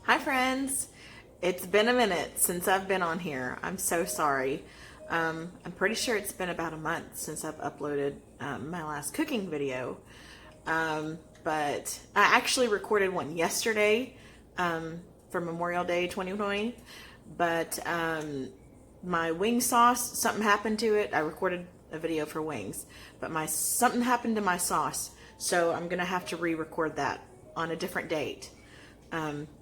Hi friends! It's been a minute since I've been on here. I'm so sorry. I'm pretty sure it's been about a month since I've uploaded my last cooking video. But I actually recorded one yesterday for Memorial Day 2020. But my wing sauce, something happened to it. I recorded a video for wings, but something happened to my sauce. So I'm going to have to re-record that on a different date.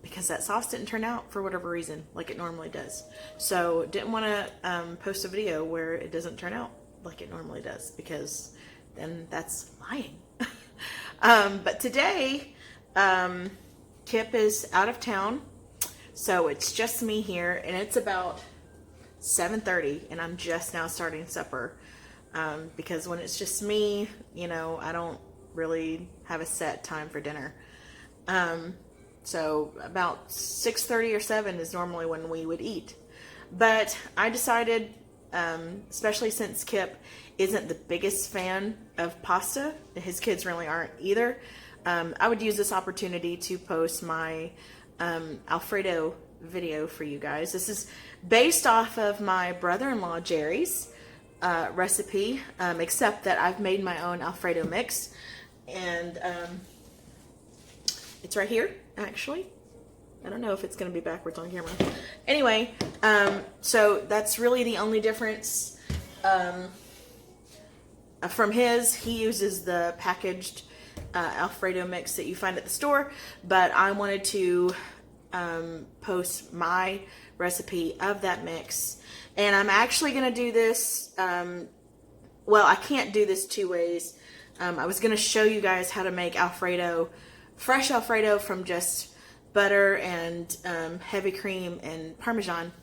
Because that sauce didn't turn out for whatever reason like it normally does. So didn't want to post a video where it doesn't turn out like it normally does, because then that's lying. But today Kip is out of town, so it's just me here, and it's about 7:30 and I'm just now starting supper, because when it's just me, you know, I don't really have a set time for dinner. So about 6:30 or 7 is normally when we would eat. But I decided, especially since Kip isn't the biggest fan of pasta, his kids really aren't either, I would use this opportunity to post my Alfredo video for you guys. This is based off of my brother-in-law Jerry's recipe, except that I've made my own Alfredo mix. And it's right here, actually. I don't know if it's going to be backwards on camera. Anyway, so that's really the only difference from his. He uses the packaged Alfredo mix that you find at the store, but I wanted to post my recipe of that mix. And I'm actually going to do this, well, I can't do this two ways. I was going to show you guys how to make Alfredo, fresh Alfredo from just butter and heavy cream and parmesan,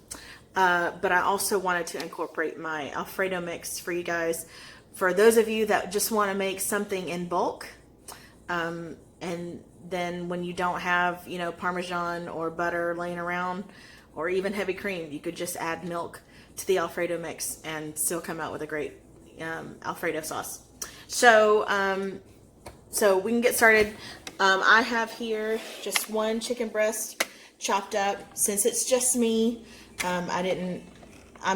but I also wanted to incorporate my Alfredo mix for you guys, for those of you that just want to make something in bulk, and then when you don't have, you know, parmesan or butter laying around, or even heavy cream, you could just add milk to the Alfredo mix and still come out with a great Alfredo sauce. So so we can get started. I have here just one chicken breast chopped up. Since it's just me, I'm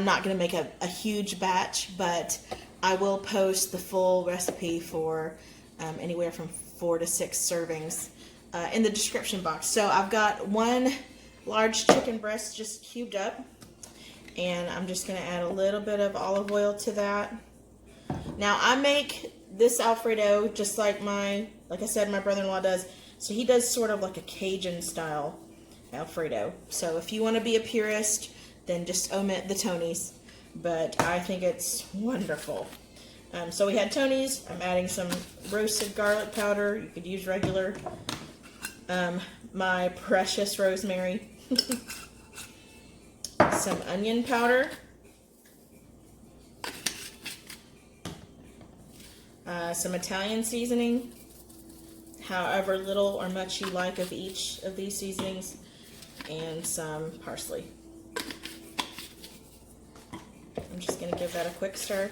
not going to make a huge batch, but I will post the full recipe for anywhere from 4 to 6 servings in the description box. So I've got one large chicken breast just cubed up, and I'm just going to add a little bit of olive oil to that. Now I make this Alfredo just like I said, my brother-in-law does. So he does sort of like a Cajun style Alfredo. So if you want to be a purist, then just omit the Tonys. But I think it's wonderful. So we had Tonys. I'm adding some roasted garlic powder. You could use regular. My precious rosemary. Some onion powder. Some Italian seasoning, however little or much you like of each of these seasonings, and some parsley. I'm just going to give that a quick stir.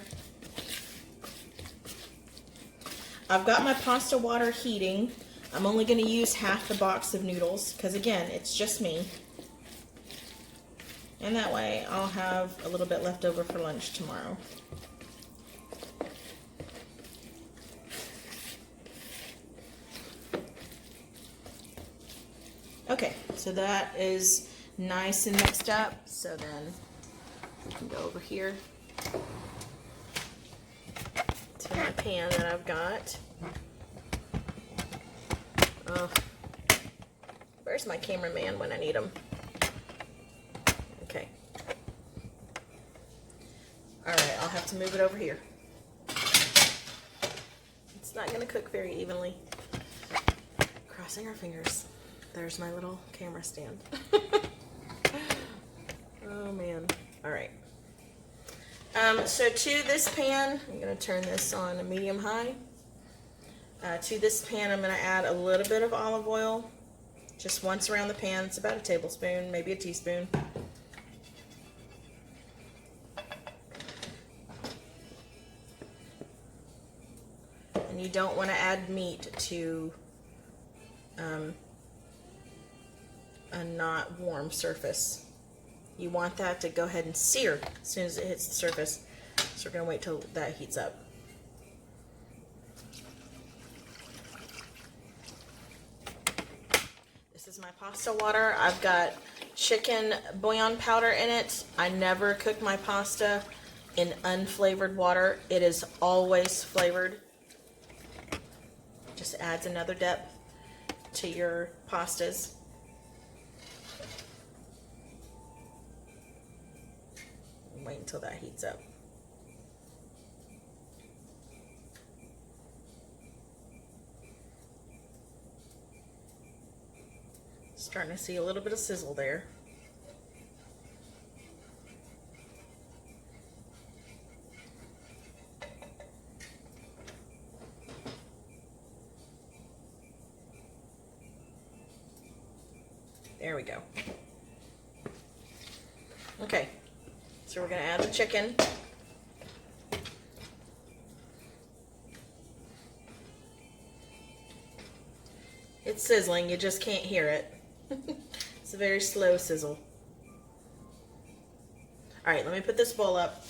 I've got my pasta water heating. I'm only going to use half the box of noodles because, again, it's just me. And that way I'll have a little bit left over for lunch tomorrow. Okay, so that is nice and mixed up. So then I can go over here to my pan that I've got. Oh, where's my cameraman when I need him? Okay. All right, I'll have to move it over here. It's not going to cook very evenly. Crossing our fingers. There's my little camera stand. Oh man. All right. So to this pan, I'm going to turn this on a medium high. To this pan, I'm going to add a little bit of olive oil, just once around the pan. It's about a tablespoon, maybe a teaspoon. And you don't want to add meat to a not warm surface. You want that to go ahead and sear as soon as it hits the surface. So we're going to wait till that heats up. This is my pasta water. I've got chicken bouillon powder in it. I never cook my pasta in unflavored water. It is always flavored. Just adds another depth to your pastas. Wait until that heats up. Starting to see a little bit of sizzle there. There we go. Okay, so we're going to add the chicken. It's sizzling, you just can't hear it. It's a very slow sizzle. All right, let me put this bowl up.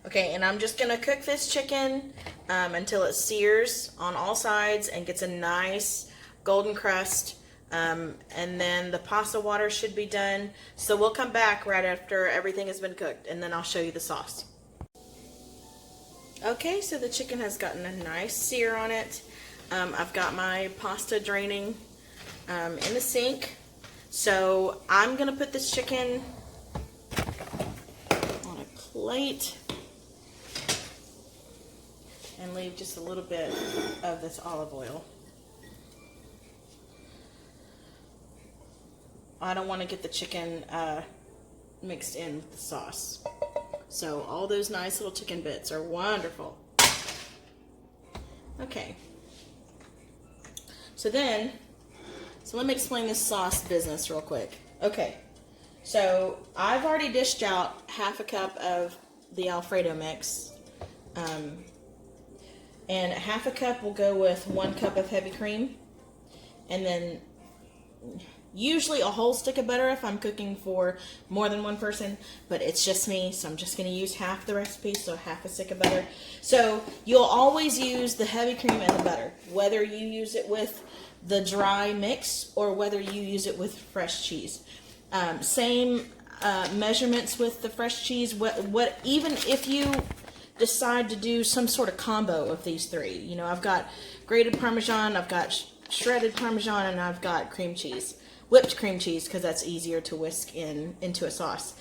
Okay, and I'm just gonna cook this chicken until it sears on all sides and gets a nice golden crust. And then the pasta water should be done. So we'll come back right after everything has been cooked, and then I'll show you the sauce. Okay, so the chicken has gotten a nice sear on it. I've got my pasta draining in the sink. So I'm gonna put this chicken on a plate and leave just a little bit of this olive oil. I don't want to get the chicken mixed in with the sauce. So all those nice little chicken bits are wonderful. Okay. So let me explain this sauce business real quick. Okay. So I've already dished out half a cup of the Alfredo mix. And half a cup will go with 1 cup of heavy cream. And then usually a whole stick of butter if I'm cooking for more than one person, but it's just me, so I'm just going to use half the recipe, so half a stick of butter. So you'll always use the heavy cream and the butter, whether you use it with the dry mix or whether you use it with fresh cheese. Same measurements with the fresh cheese. Even if you decide to do some sort of combo of these three, you know, I've got grated Parmesan, I've got shredded Parmesan, and I've got cream cheese. Whipped cream cheese, because that's easier to whisk into a sauce.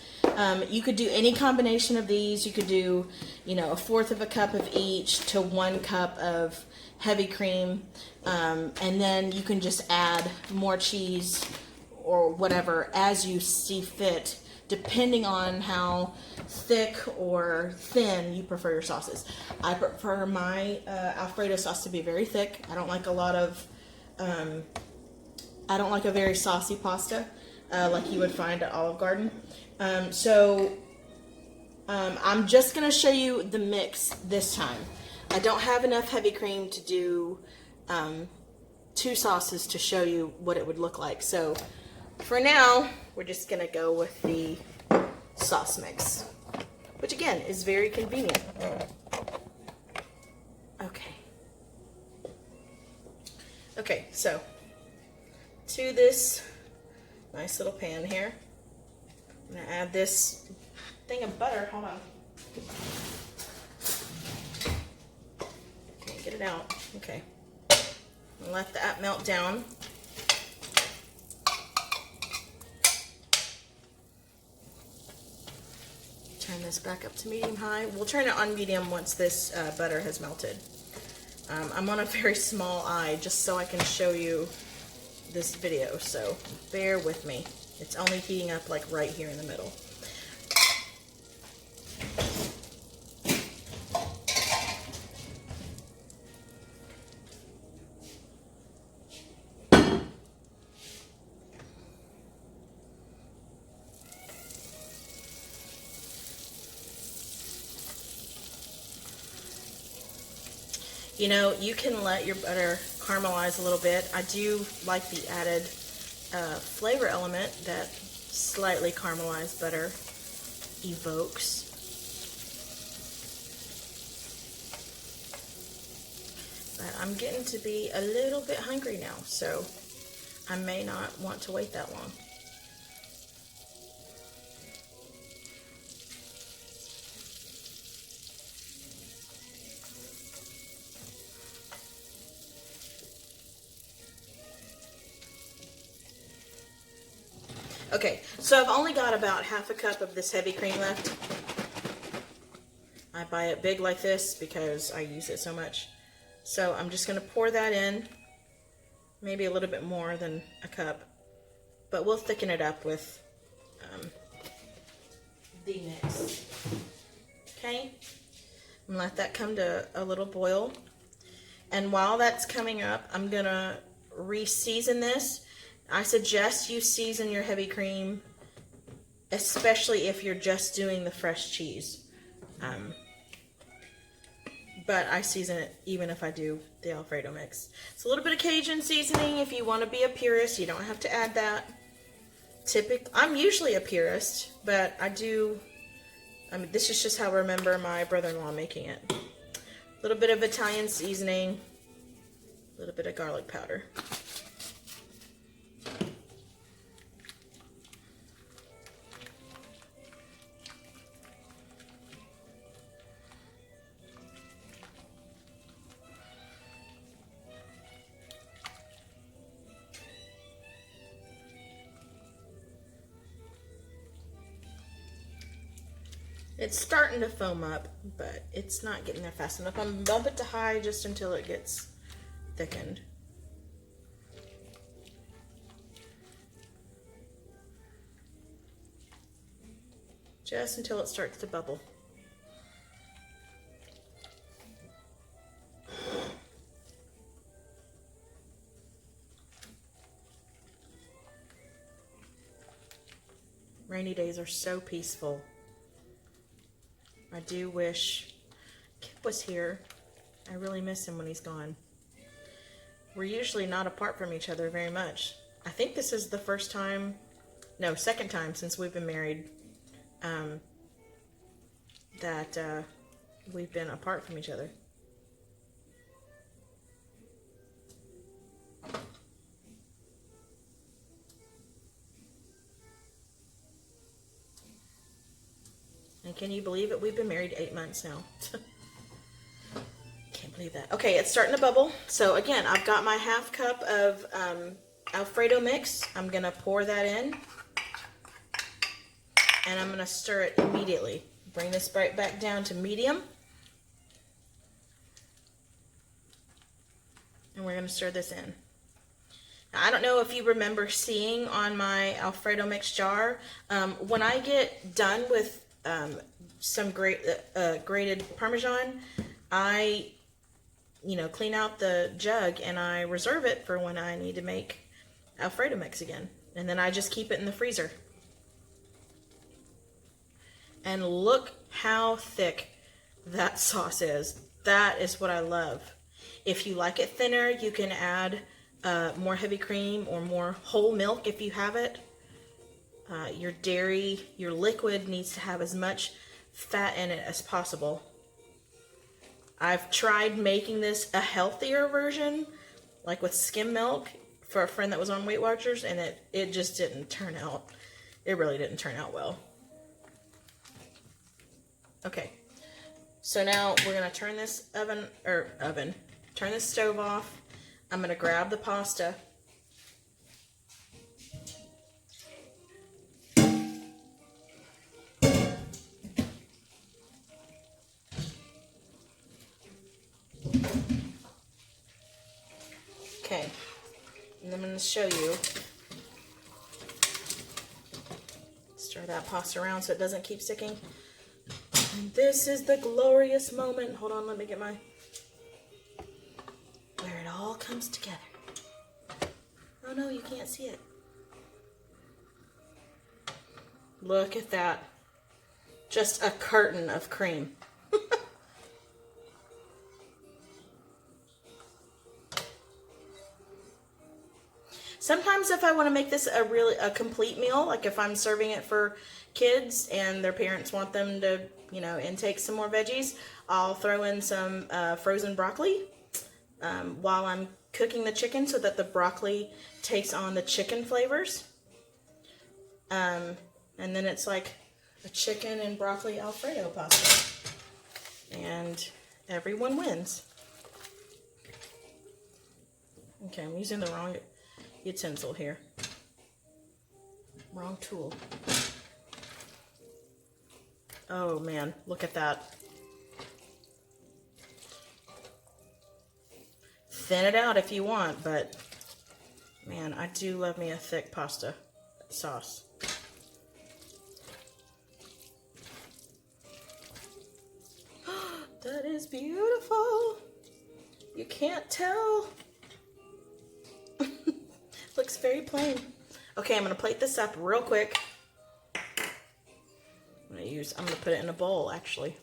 You could do any combination of these. You could do, you know, 1/4 of a cup of each to 1 cup of heavy cream, and then you can just add more cheese or whatever as you see fit, depending on how thick or thin you prefer your sauces. I prefer my Alfredo sauce to be very thick. I don't like a lot of I don't like a very saucy pasta like you would find at Olive Garden. I'm just going to show you the mix this time. I don't have enough heavy cream to do 2 sauces to show you what it would look like. So for now, we're just going to go with the sauce mix, which again is very convenient. Okay, so to this nice little pan here, I'm going to add this thing of butter. Hold on. Can't get it out. Okay. I'll let that melt down. Turn this back up to medium-high. We'll turn it on medium once this butter has melted. I'm on a very small eye just so I can show you this video, so bear with me. It's only heating up like right here in the middle. You know, you can let your butter caramelize a little bit. I do like the added flavor element that slightly caramelized butter evokes. But I'm getting to be a little bit hungry now, so I may not want to wait that long. Okay, so I've only got about half a cup of this heavy cream left. I buy it big like this because I use it so much. So I'm just going to pour that in, maybe a little bit more than a cup, but we'll thicken it up with the mix. Okay, and let that come to a little boil. And while that's coming up, I'm going to re-season this. I suggest you season your heavy cream, especially if you're just doing the fresh cheese. But I season it even if I do the Alfredo mix. It's a little bit of Cajun seasoning. If you want to be a purist, you don't have to add that. I'm usually a purist, but this is just how I remember my brother-in-law making it. A little bit of Italian seasoning, a little bit of garlic powder. It's starting to foam up, but it's not getting there fast enough. I'm gonna bump it to high just until it gets thickened. Just until it starts to bubble. Rainy days are so peaceful. I do wish Kip was here. I really miss him when he's gone. We're usually not apart from each other very much. I think this is the second time since we've been married that we've been apart from each other. And can you believe it? We've been married 8 months now. Can't believe that. Okay, it's starting to bubble. So again, I've got my half cup of Alfredo mix. I'm going to pour that in. And I'm going to stir it immediately. Bring this right back down to medium. And we're going to stir this in. Now, I don't know if you remember seeing on my Alfredo mix jar, when I get done with some grated parmesan, I clean out the jug and I reserve it for when I need to make Alfredo mix again, and then I just keep it in the freezer. And look how thick that sauce is. That is what I love. If you like it thinner, you can add more heavy cream or more whole milk if you have it. Your dairy, your liquid needs to have as much fat in it as possible. I've tried making this a healthier version, like with skim milk, for a friend that was on Weight Watchers, and it just didn't turn out. It really didn't turn out well. Okay, so now we're gonna turn this turn this stove off. I'm gonna grab the pasta. Okay, and I'm going to show you. Stir that pasta around so it doesn't keep sticking. And this is the glorious moment. Hold on, let me get my... where it all comes together. Oh no, you can't see it. Look at that. Just a curtain of cream. Sometimes if I want to make this a complete meal, like if I'm serving it for kids and their parents want them to, you know, intake some more veggies, I'll throw in some frozen broccoli while I'm cooking the chicken so that the broccoli takes on the chicken flavors. And then it's like a chicken and broccoli Alfredo pasta. And everyone wins. Okay, I'm using the wrong utensil here. Wrong tool. Oh man, look at that. Thin it out if you want, but man, I do love me a thick pasta sauce. That is beautiful. You can't tell. Looks very plain. Okay, I'm gonna plate this up real quick. I'm gonna put it in a bowl actually.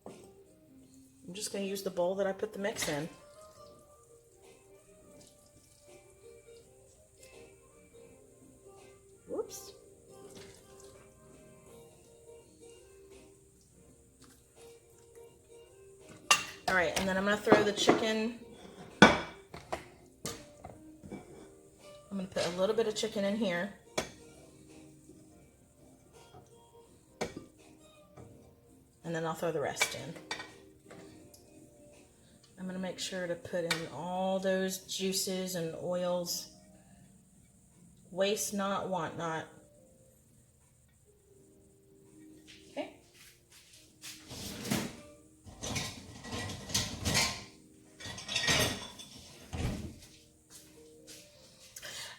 I'm just gonna use the bowl that I put the mix in. Whoops. All right, and then I'm gonna throw the chicken. I'm gonna put a little bit of chicken in here. And then I'll throw the rest in. I'm gonna make sure to put in all those juices and oils. Waste not, want not. Okay.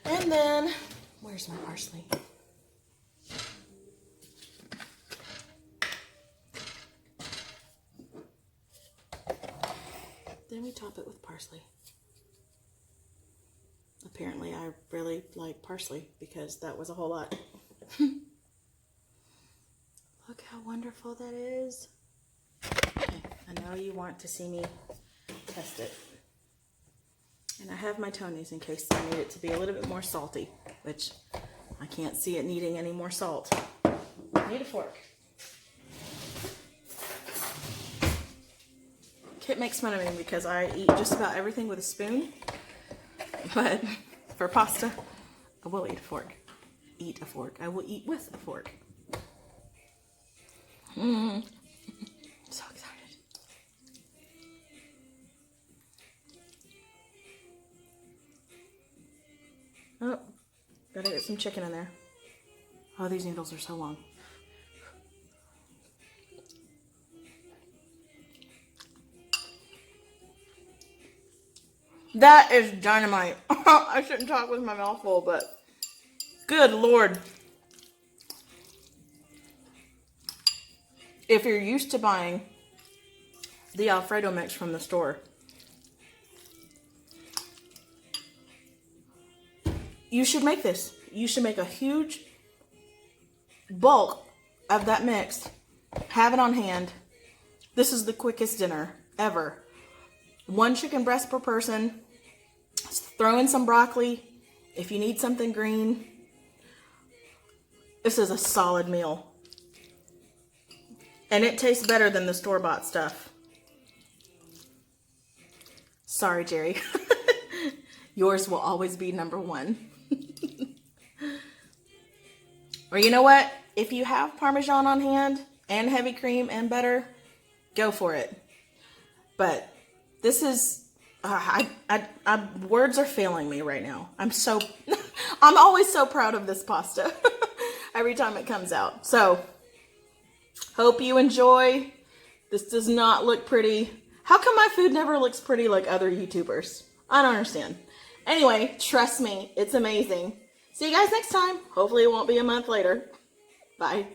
And then, where's my parsley? Then we top it with parsley. Apparently I really like parsley because that was a whole lot. Look how wonderful that is. Okay, I know you want to see me test it. And I have my Tony's in case I need it to be a little bit more salty, which I can't see it needing any more salt. I need a fork. Kit makes fun of me because I eat just about everything with a spoon, but for pasta, I will eat a fork. Eat a fork. I will eat with a fork. I'm so excited. Oh, gotta get some chicken in there. Oh, these noodles are so long. That is dynamite. I shouldn't talk with my mouth full, but good Lord. If you're used to buying the Alfredo mix from the store, you should make this. You should make a huge bulk of that mix. Have it on hand. This is the quickest dinner ever. 1 chicken breast per person. Throw in some broccoli if you need something green. This is a solid meal. And it tastes better than the store-bought stuff. Sorry, Jerry. Yours will always be number 1. Or you know what? If you have Parmesan on hand and heavy cream and butter, go for it. But this is, words are failing me right now. I'm always so proud of this pasta every time it comes out. So, hope you enjoy. This does not look pretty. How come my food never looks pretty like other YouTubers? I don't understand. Anyway, trust me, it's amazing. See you guys next time. Hopefully it won't be a month later. Bye.